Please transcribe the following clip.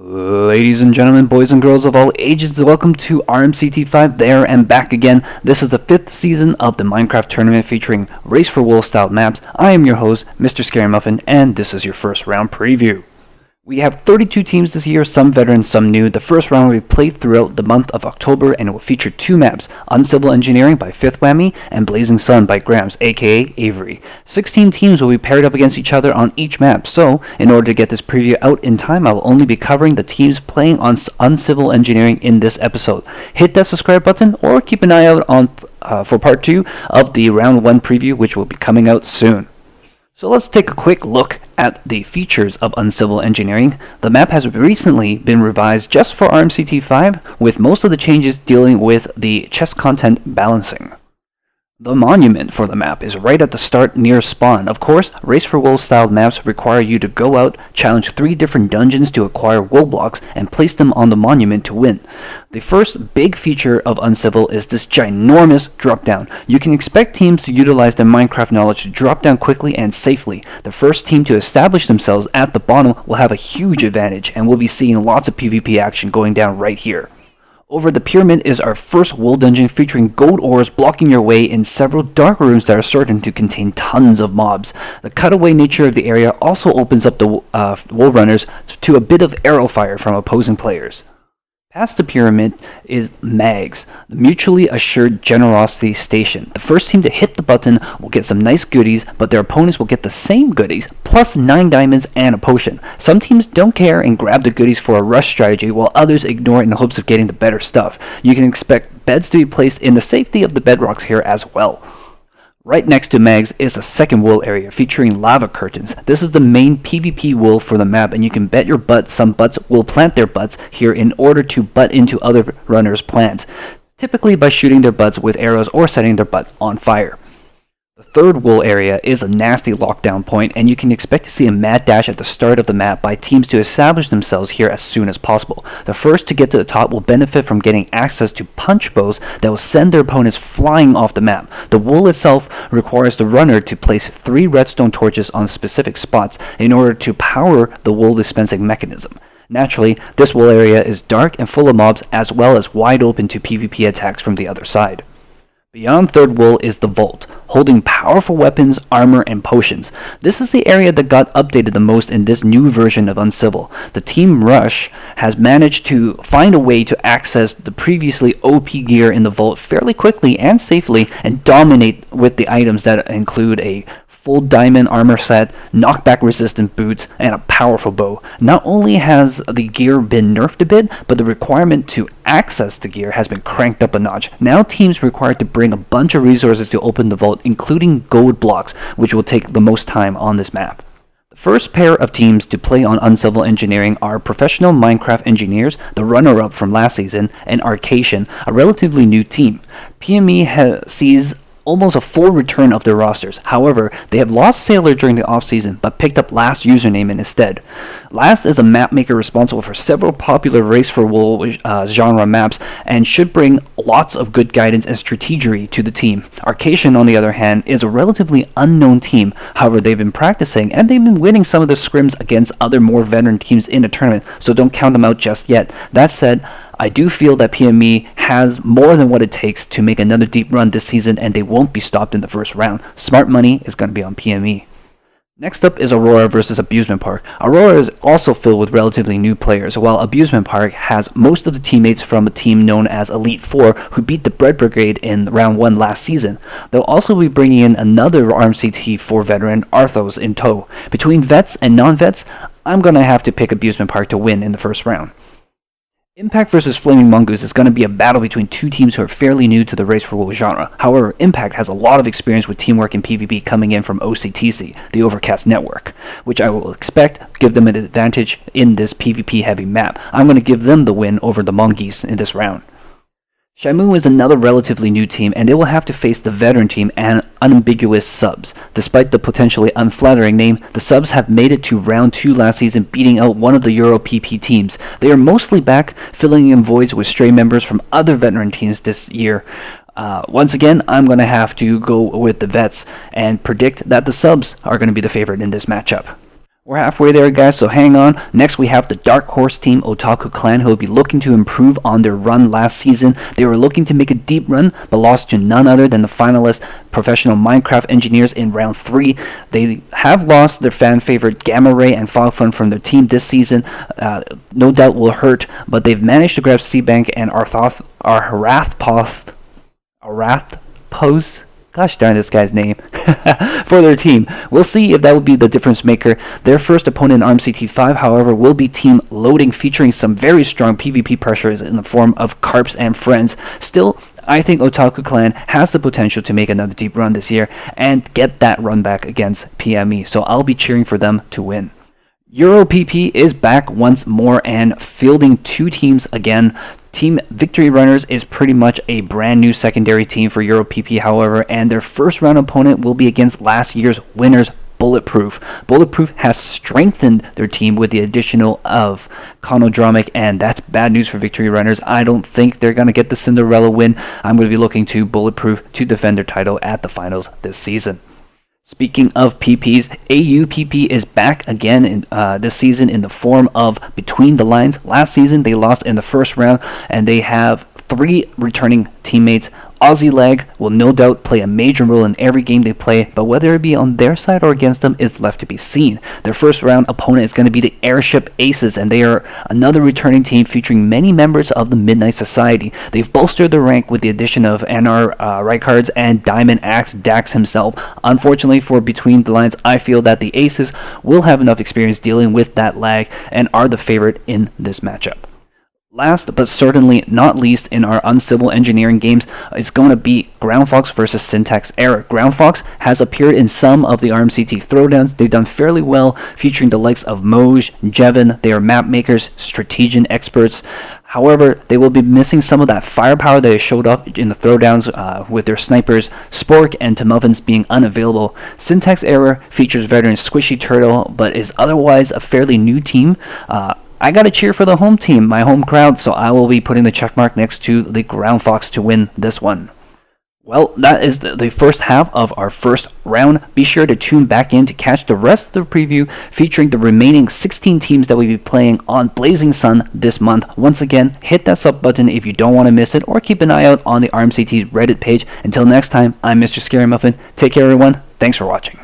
Ladies and gentlemen, boys and girls of all ages, welcome to RMCT 5 there and back again. This is the 5th season of the Minecraft tournament featuring Race for Wool style maps. I am your host, MrScaryMuffin, and this is your first round preview. We have 32 teams this year, some veterans, some new. The first round will be played throughout the month of October and it will feature 2 maps, Uncivil Engineering by Fifth Whammy and Blazing Sun by Grams, aka Avery. 16 teams will be paired up against each other on each map, so in order to get this preview out in time, I will only be covering the teams playing on Uncivil Engineering in this episode. Hit that subscribe button or keep an eye out on for part 2 of the round 1 preview, which will be coming out soon. So let's take a quick look at the features of Uncivil Engineering. The map has recently been revised just for RMCT 5, with most of the changes dealing with the chest content balancing. The monument for the map is right at the start near spawn. Of course, Race for Wool style maps require you to go out, challenge 3 different dungeons to acquire wool blocks, and place them on the monument to win. The first big feature of Uncivil is this ginormous drop down. You can expect teams to utilize their Minecraft knowledge to drop down quickly and safely. The first team to establish themselves at the bottom will have a huge advantage, and we'll be seeing lots of PvP action going down right here. Over the pyramid is our first wool dungeon featuring gold ores blocking your way in several dark rooms that are certain to contain tons of mobs. The cutaway nature of the area also opens up the wool runners to a bit of arrow fire from opposing players. Past the pyramid is MAGS, the Mutually Assured Generosity Station. The first team to hit the button will get some nice goodies, but their opponents will get the same goodies, plus 9 diamonds and a potion. Some teams don't care and grab the goodies for a rush strategy, while others ignore it in the hopes of getting the better stuff. You can expect beds to be placed in the safety of the bedrocks here as well. Right next to MAGS is a second wool area featuring lava curtains. This is the main PvP wool for the map, and you can bet your butt some butts will plant their butts here in order to butt into other runners' plans, typically by shooting their butts with arrows or setting their butt on fire. The third wool area is a nasty lockdown point, and you can expect to see a mad dash at the start of the map by teams to establish themselves here as soon as possible. The first to get to the top will benefit from getting access to punch bows that will send their opponents flying off the map. The wool itself requires the runner to place 3 redstone torches on specific spots in order to power the wool dispensing mechanism. Naturally, this wool area is dark and full of mobs, as well as wide open to PvP attacks from the other side. Beyond third wool is the vault, holding powerful weapons, armor, and potions. This is the area that got updated the most in this new version of Uncivil. The Team Rush has managed to find a way to access the previously OP gear in the vault fairly quickly and safely, and dominate with the items that include a full diamond armor set, knockback resistant boots, and a powerful bow. Not only has the gear been nerfed a bit, but the requirement to access the gear has been cranked up a notch. Now teams required to bring a bunch of resources to open the vault, including gold blocks, which will take the most time on this map. The first pair of teams to play on Uncivil Engineering are Professional Minecraft Engineers, the runner-up from last season, and Arcation, a relatively new team. PME sees almost a full return of their rosters. However, they have lost Sailor during the off-season, but picked up Last username instead. Last is a map maker responsible for several popular Race for Wool genre maps, and should bring lots of good guidance and strategery to the team. Arcation, on the other hand, is a relatively unknown team. However, they've been practicing, and they've been winning some of the scrims against other more veteran teams in the tournament, so don't count them out just yet. That said, I do feel that PME has more than what it takes to make another deep run this season, and they won't be stopped in the first round. Smart money is going to be on PME. Next up is Aurora versus Abusement Park. Aurora is also filled with relatively new players, while Abusement Park has most of the teammates from a team known as Elite 4 who beat the Bread Brigade in round 1 last season. They'll also be bringing in another RMCT 4 veteran, Arthos, in tow. Between vets and non-vets, I'm going to have to pick Abusement Park to win in the first round. Impact versus Flaming Mongoose is going to be a battle between 2 teams who are fairly new to the Race for Wool genre. However, Impact has a lot of experience with teamwork and PvP coming in from OCTC, the Overcast Network, which I will expect give them an advantage in this PvP heavy map. I'm going to give them the win over the Mongoose in this round. Shamu is another relatively new team, and they will have to face the veteran team and unambiguous subs. Despite the potentially unflattering name, the subs have made it to round 2 last season, beating out one of the Euro PP teams. They are mostly back, filling in voids with stray members from other veteran teams this year. Once again, I'm going to have to go with the vets and predict that the subs are going to be the favorite in this matchup. We're halfway there, guys, so hang on. Next, we have the Dark Horse team, Otaku Clan, who will be looking to improve on their run last season. They were looking to make a deep run, but lost to none other than the finalist Professional Minecraft Engineers in Round 3. They have lost their fan favorite Gamma Ray and Fogfun from their team this season. No doubt will hurt, but they've managed to grab Seabank and Arathpos. Gosh darn this guy's name. For their team. We'll see if that will be the difference maker. Their first opponent in RMCT 5, however, will be Team Loading, featuring some very strong PvP pressures in the form of Carps and Friends. Still, I think Otaku Clan has the potential to make another deep run this year and get that run back against PME, so I'll be cheering for them to win. Euro PP is back once more and fielding two teams again. Team Victory Runners is pretty much a brand new secondary team for Euro PP, however, and their first round opponent will be against last year's winners, Bulletproof. Bulletproof has strengthened their team with the addition of Konodromic, and that's bad news for Victory Runners. I don't think they're going to get the Cinderella win. I'm going to be looking to Bulletproof to defend their title at the finals this season. Speaking of PPs, AU PP is back again this season in the form of Between the Lines. Last season they lost in the first round, and they have 3 returning teammates. Aussie Leg will no doubt play a major role in every game they play, but whether it be on their side or against them is left to be seen. Their first round opponent is going to be the Airship Aces, and they are another returning team featuring many members of the Midnight Society. They've bolstered their rank with the addition of NR Reikards and Diamond Axe Dax himself. Unfortunately for Between the Lines, I feel that the Aces will have enough experience dealing with that lag and are the favorite in this matchup. Last but certainly not least in our Uncivil Engineering games, it's going to be Ground Fox versus Syntax Error. Ground Fox has appeared in some of the RMCT throwdowns. They've done fairly well, featuring the likes of Moj, Jevin. They are map makers, strategian experts. However, they will be missing some of that firepower that showed up in the throwdowns with their snipers, Spork and Muffins being unavailable. Syntax Error features veteran Squishy Turtle, but is otherwise a fairly new team. I gotta cheer for the home team, my home crowd, so I will be putting the checkmark next to the Ground Fox to win this one. Well, that is the first half of our first round. Be sure to tune back in to catch the rest of the preview featuring the remaining 16 teams that we'll be playing on Blazing Sun this month. Once again, hit that sub button if you don't want to miss it, or keep an eye out on the RMCT Reddit page. Until next time, I'm Mr. Scary Muffin. Take care, everyone. Thanks for watching.